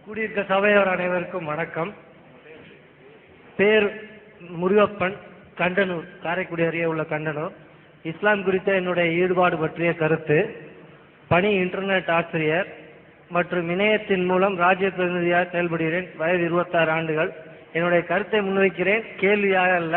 கூடியிருக்க சபையோர் அனைவருக்கும் வணக்கம். பேர் முருகப்பன், கண்டனூர், காரைக்குடி அருகே உள்ள கண்டனூர். இஸ்லாம் குறித்த என்னுடைய ஈடுபாடு பற்றிய கருத்து. பணி இன்டர்நெட் ஆசிரியர் மற்றும் இணையத்தின் மூலம் ராஜ்ய பிரதிநிதியாக செயல்படுகிறேன். வயது 26 ஆண்டுகள். என்னுடைய கருத்தை முன்வைக்கிறேன், கேள்வியாக அல்ல.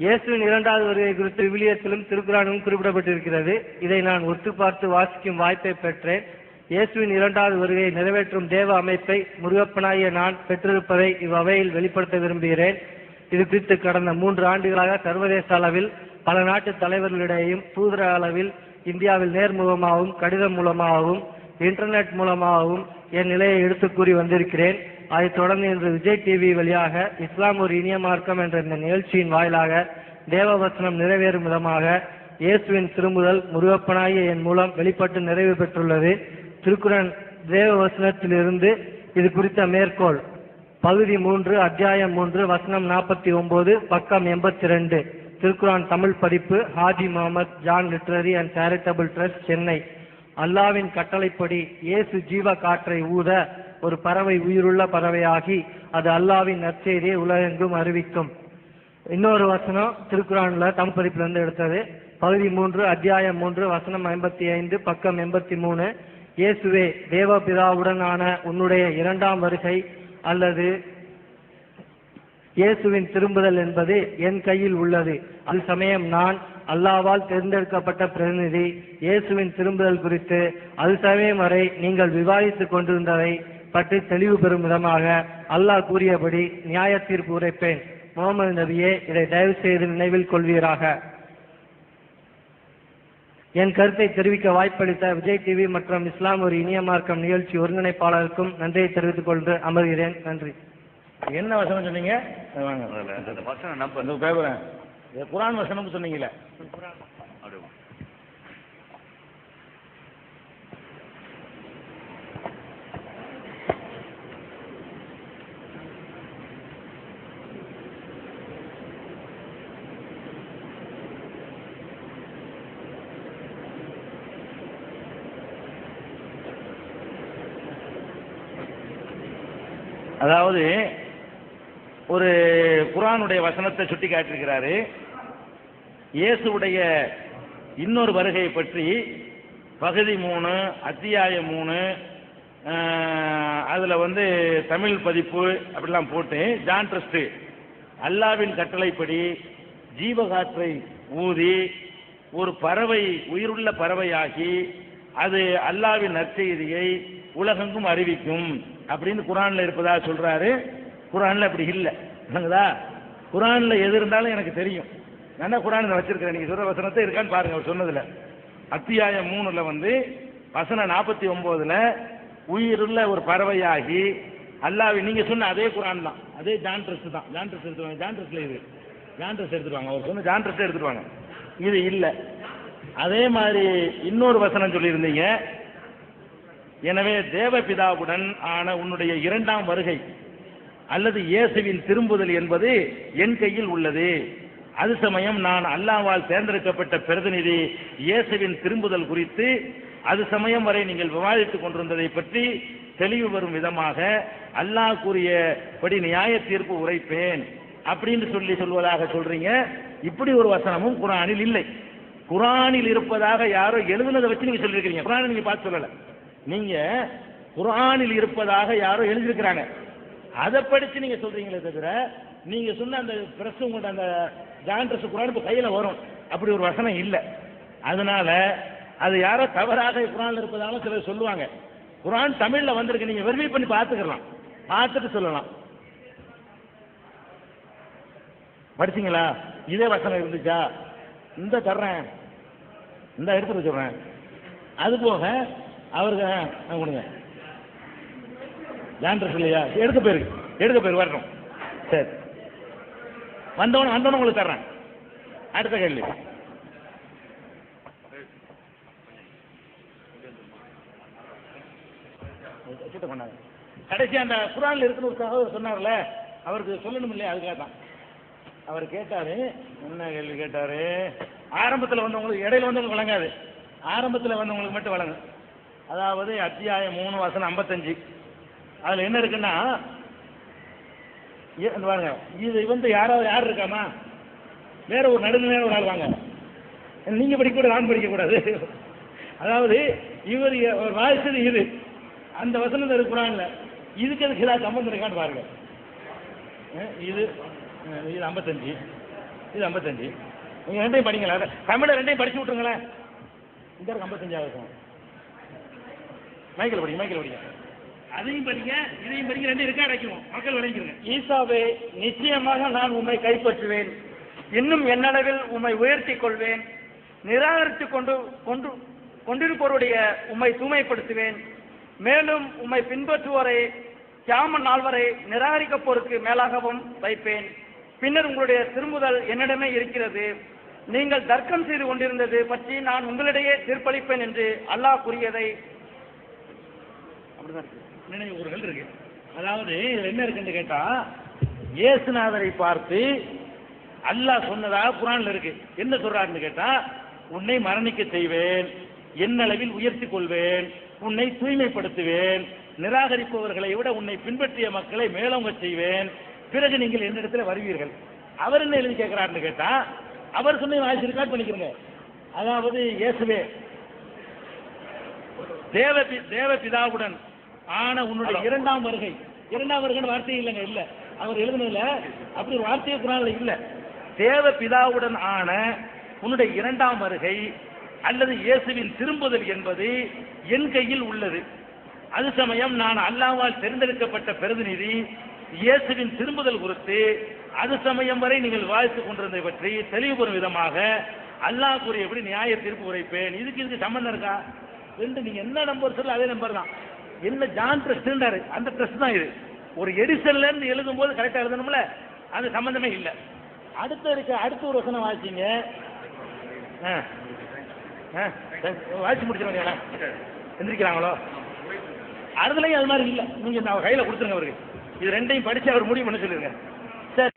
இயேசுவின் 2வது வருகை குறித்து விவிலியத்திலும் திருக்குரானிலும் குறிப்பிடப்பட்டிருக்கிறது. இதை நான் ஒத்து பார்த்து வாசிக்கும் வாய்ப்பை பெற்றேன். இயேசுவின் 2வது வருகையை நிறைவேற்றும் தேவ அமைப்பை முருகப்பனாகிய நான் பெற்றிருப்பதை இவ்வகையில் வெளிப்படுத்த விரும்புகிறேன். இது குறித்து கடந்த 3 ஆண்டுகளாக சர்வதேச அளவில் பல நாட்டு தலைவர்களிடையும் தூதர அளவில் இந்தியாவில் நேர்முகமாகவும் கடிதம் மூலமாகவும் இன்டர்நெட் மூலமாகவும் என் நிலையை எடுத்து கூறி வந்திருக்கிறேன். அதைத் தொடர்ந்து இன்று விஜய் டிவி வழியாக இஸ்லாம் ஒரு இனிய மார்க்கம் என்ற இந்த நிகழ்ச்சியின் வாயிலாக தேவவசனம் நிறைவேறும் விதமாக இயேசுவின் திரும்புதல் முருகப்பனாகிய என் மூலம் வெளிப்பட்டு நிறைவு பெற்றுள்ளது. திருக்குரான் தேவவசனத்திலிருந்து இது குறித்த மேற்கோள். பகுதி 3, அத்தியாயம் 3, வசனம் 49, பக்கம் 82. திருக்குரான் தமிழ் பதிப்பு, Haji Mohammed Jan literary and charitable trust, Chennai. அல்லாவின் கட்டளைப்படி இயேசு ஜீவ காற்றை ஊத ஒரு பறவை உயிருள்ள பறவையாகி அது அல்லாவின் நற்செய்தியை உலகெங்கும் அறிவிக்கும். இன்னொரு வசனம் திருக்குரான்ல தமிழ் பதிப்பிலிருந்து எடுத்தது. பகுதி 3, அத்தியாயம் 3, வசனம் 55, பக்கம் 83. இயேசுவே, தேவபிதாவுடனான உன்னுடைய 2ஆம் வருகை அல்லது இயேசுவின் திரும்புதல் என்பது என் கையில் உள்ளது. அது சமயம் நான் அல்லாவால் தேர்ந்தெடுக்கப்பட்ட பிரதிநிதி. இயேசுவின் திரும்புதல் குறித்து அது சமயம் வரை நீங்கள் விவாதித்துக் கொண்டிருந்ததை பற்றி தெளிவு பெறும் விதமாக அல்லாஹ் கூறியபடி நியாய தீர்ப்பு உரைப்பேன். முகமது நபியே, இதை தயவு செய்து நினைவில் கொள்வீராக. என் கருத்தை தெரிவிக்க வாய்ப்பளித்த விஜய் டிவி மற்றும் இஸ்லாம் ஒரு இனிய மார்க்கம் நிகழ்ச்சி ஒருங்கிணைப்பாளருக்கும் நன்றியை தெரிவித்துக் கொண்டு அமர்கிறேன். நன்றி. என்ன வசனம் சொன்னீங்க? குரான் வசனம் சொன்னீங்களே. அதாவது ஒரு குர்ஆனுடைய வசனத்தை சுட்டி காட்டியிருக்கிறாரு. இயேசுடைய இன்னொரு வருகையை பற்றி பகுதி 3, அத்தியாயம் 3, அதில் தமிழ் பதிப்பு அப்படிலாம் போட்டு ஜான் ட்ரஸ்ட் அல்லாவின் கட்டளைப்படி ஜீவகாற்றை ஊதி ஒரு பறவை உயிருள்ள பறவையாகி அது அல்லாவின் நற்செய்தியை உலகெங்கும் அறிவிக்கும் அப்படின்னு குர்ஆன்ல இருப்பதா சொல்றாரு. குர்ஆன்ல அப்படி இல்லை. குர்ஆன்ல எது இருந்தாலும் எனக்கு தெரியும். நான் தான் குர்ஆன்ல வச்சிருக்கிறேன். நீங்க சொல்ற வசனத்தை இருக்கான்னு பாருங்க. அவர் சொன்னதுல அத்தியாயம் 3ல வசனம் 49ல உயிருள்ள ஒரு பறவையாகி அல்லாஹ் நீங்க சொன்ன அதே குர்ஆன் தான், அதே ஜான் ட்ரஸ்ட் தான். ஜான் ட்ரஸ்ட் எடுத்துவாங்க. ஜான் ட்ரஸ்ட்ல இது ஜான் ட்ரஸ்ட் எடுத்துவாங்க. அவர் சொன்ன ஜான் ட்ரஸ்ட் எடுத்துவாங்க. இது இல்லை. அதே மாதிரி இன்னொரு வசனம் சொல்லியிருந்தீங்க. எனவே தேவபிதாவுடன் ஆன உன்னுடைய 2ஆம் வருகை அல்லது இயேசுவின் திரும்புதல் என்பது என் கையில் உள்ளது. அது சமயம் நான் அல்லாஹ்வால் தேர்ந்தெடுக்கப்பட்ட பிரதிநிதி. இயேசுவின் திரும்புதல் குறித்து அது சமயம் வரை நீங்கள் விவாதித்துக் கொண்டிருந்ததை பற்றி தெளிவு வரும் விதமாக அல்லாஹ் கூறியபடி நியாய தீர்ப்பு உரைப்பேன் அப்படின்னு சொல்வதாக சொல்றீங்க. இப்படி ஒரு வசனமும் குர்ஆனில் இல்லை. குர்ஆனில் இருப்பதாக யாரோ எழுதுனதை வச்சு நீங்க சொல்லியிருக்கீங்க. குர்ஆனை நீங்க பார்த்து சொல்லல. நீங்க குர்ஆனில் இருப்பதாக யாரோ எழுதியிருக்கிறாங்க, அதை படிச்சு நீங்க சொல்றீங்களே தவிர நீங்க சொன்ன அந்த பிரஸ் உங்கள்ட்ட அந்த ஜான் ட்ரஸ்ட் குர்ஆன் இப்ப கையில வரும் அப்படி ஒரு வசனம் இல்லை. அதனால அது யாரோ தவறாக குர்ஆன்ல இருப்பதாக சிலர் சொல்லுவாங்க. குர்ஆன் தமிழ்ல வந்திருக்கு. நீங்க வெரிஃபை பண்ணி பார்த்துக்கலாம், பார்த்துட்டு சொல்லலாம். படிச்சீங்களா? இதே வசனம் இருந்துச்சா? இந்த தர்றேன், இந்த எடுத்துட்டு சொல்றேன். அது போக அவருக்கு கொடுங்க. ஜான் ட்ரஸ்ட் இல்லையா? எடுக்க போயிருக்கு வரணும். சரி, வந்தவன உங்களுக்கு தர்றேன். அடுத்த கேள்வி. கடைசி அந்த குர்ஆன்ல இருக்கிற ஒரு சகோதரர் சொன்னார்ல, அவருக்கு சொல்லணும் இல்லையா? அதுக்காக தான் அவர் கேட்டாரு. என்ன கேள்வி கேட்டாரு? ஆரம்பத்தில் வந்தவங்களுக்கு, இடையில வந்தவங்களுக்கு வழங்காது, ஆரம்பத்தில் வந்தவங்களுக்கு மட்டும் வழங்கும். அதாவது அத்தியாயம் 3 வசனம் 55 அதுல என்ன இருக்குன்னா பாருங்க, இது யார் இருக்காமா, வேற ஒரு நடுநிலையான ஒரு ஆள் வாங்க, நீங்க படிக்க கூட நான் படிக்க கூடாது. அதாவது இவர் வாய்ச்சது இது, அந்த வசனத்தை இருக்கிறான்ல, இதுக்கு அதுக்கு ஏதாவது சம்பந்தம் இருக்கான்னு பாருங்க. இது 55, இது 55. நீங்க ரெண்டையும் படிங்களா, தமிழை ரெண்டையும் படிச்சு விட்டுருங்களேன். இந்த 55 இருக்கும். மைக்கில் படிங்க. அதையும் படிங்க, இதையும் படிங்க, ரெண்டையும் இருக்கா அடைக்கணும், மக்கள் விளைஞ்சிருங்க. ஈசாவே, நிச்சயமாக நான் உம்மை கைப்பற்றுவேன், இன்னும் என்னளவில் உம்மை உயர்த்தி கொள்வேன். நிராகரித்து கொண்டிருப்போருடைய உம்மை தூய்மைப்படுத்துவேன். மேலும் உம்மை பின்பற்றுவோரை கியாம நாள் வரை நிராகரிக்கப்போருக்கு மேலாகவும் வைப்பேன். பின்னர் உங்களுடைய திரும்புதல் என்னிடமே இருக்கிறது. நீங்கள் தர்க்கம் செய்து கொண்டிருந்தது பற்றி நான் உங்களிடையே தீர்ப்பளிப்பேன் என்று அல்லாஹ் கூறியதை அப்படிதான் இருக்கு, நினைவு கூறுகள் இருக்கு. அதாவது இதுல என்ன இருக்குன்னு கேட்டா, இயேசுநாதரை பார்த்து அல்லாஹ் சொன்னதாக குர்ஆன்ல இருக்கு. என்ன சொல்றாருன்னு கேட்டா, உன்னை மரணிக்க செய்வேன், என்னளவில் உயர்த்தி கொள்வேன், உன்னை தூய்மைப்படுத்துவேன், நிராகரிப்பவர்களை விட உன்னை பின்பற்றிய மக்களை மேலோங்க செய்வேன், பிறகு நீங்கள் என்னிடத்துல வருவீர்கள். அவர் என்ன எழுதி கேட்கிறாருன்னு கேட்டா, அவர் சொன்ன வாய்ஸ் ரெக்கார்ட் பண்ணிக்கிறங்க. அதாவது இயேசுவே, தேவ பிதாவுடன் ஆன உன்னுடைய இரண்டாம் வருகை வார்த்தை இல்லைங்க, இல்ல அவர் எழுதுனதுல அப்படி ஒரு வார்த்தையே குர்ஆன்ல இல்ல. தேவ பிதாவுடன் ஆன உன்னுடைய இரண்டாம் வருகை அல்லது இயேசுவின் திரும்புதல் என்பது என் கையில் உள்ளது. அது சமயம் நான் அல்லாஹ்வால் தேர்ந்தெடுக்கப்பட்ட பிரதிநிதி. இயேசுவின் திரும்புதல் குறித்து அது சமயம் வரை நீங்கள் வாழ்த்துக் கொண்டிருந்ததை பற்றி தெளிவுபெறும் விதமாக அல்லாஹ் கூறியபடி நியாய தீர்ப்பு உரைப்பேன். இதுக்கு சம்பந்தம் இருக்கா? ரெண்டு நீங்க என்ன நம்பர் சொல்ல அதே நம்பர் தான். என்ன ஜான் ட்ரஸ்ட்ன்றாரு, அந்த ட்ரஸ்ட் தான் இது. ஒரு எடிசன்ல இருந்து எழுதும் போது கரெக்டா எழுதணும்ல, அது சம்பந்தமே இல்லை. அடுத்த ஒரு வசனம் வாசிங்க, வாசி முடிச்சிருவாங்க, எந்திரிக்கிறாங்களோ. அதுலயும் அது மாதிரி இல்லை, நீங்க கையில கொடுத்துருங்க அவருக்கு. இது ரெண்டையும் படிச்சு அவர் முடிவு பண்ண சொல்லிருங்க. சரி.